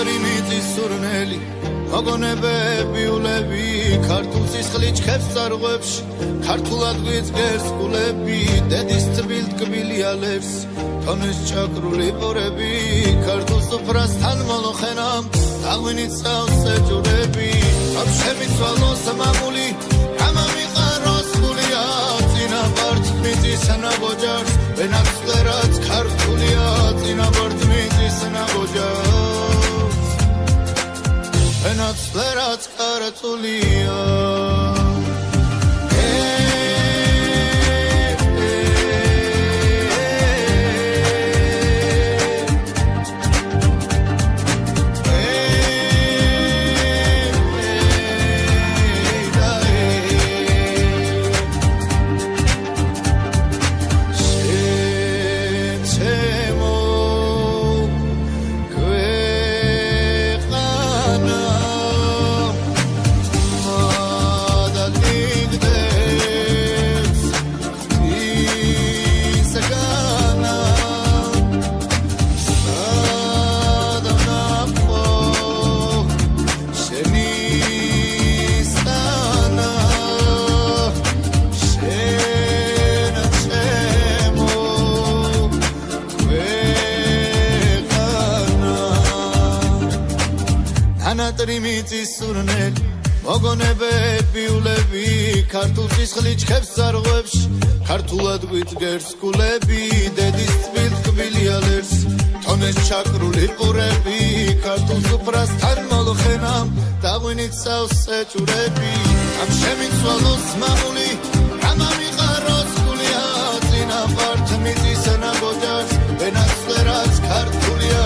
ანატრიმიწის სურნელი მოგონებები ულები ქართულ სისხლი ჩხებს წარღვებში ქართულად გვიძგერს გულები დედის თბილ ტკბილი ალებს თონის ჭაკრული პორები ქართულ სუფრასთან მოლოხენამ დაღვინით წავს ეჭურები რომ შემიცვალოს მამული გამამიყაროს გულია წინაპართ მიწის ნაბოჯარს ვენაცვლერაც ქართულია წინაპართ მიწის ნაბოჯარს ვენაცვლერაც ქართულია ანატრიმიწის სურნელი მოგონებები ულები ქართულ სისხლი ჩხებს წარღვებში ქართულად გვიძგერს გულები დედის თბილ ტკბილი ალებს თონის ჭაკრული პურები ქართულ სუფრასთან მოლოხენამ დაღვინით წავს ეჭურები ამ შემიცვალოს მამული გამამიყაროს გულია წინაპართ მიწის ნაბოჯარს ვენაცვლერაც ქართულია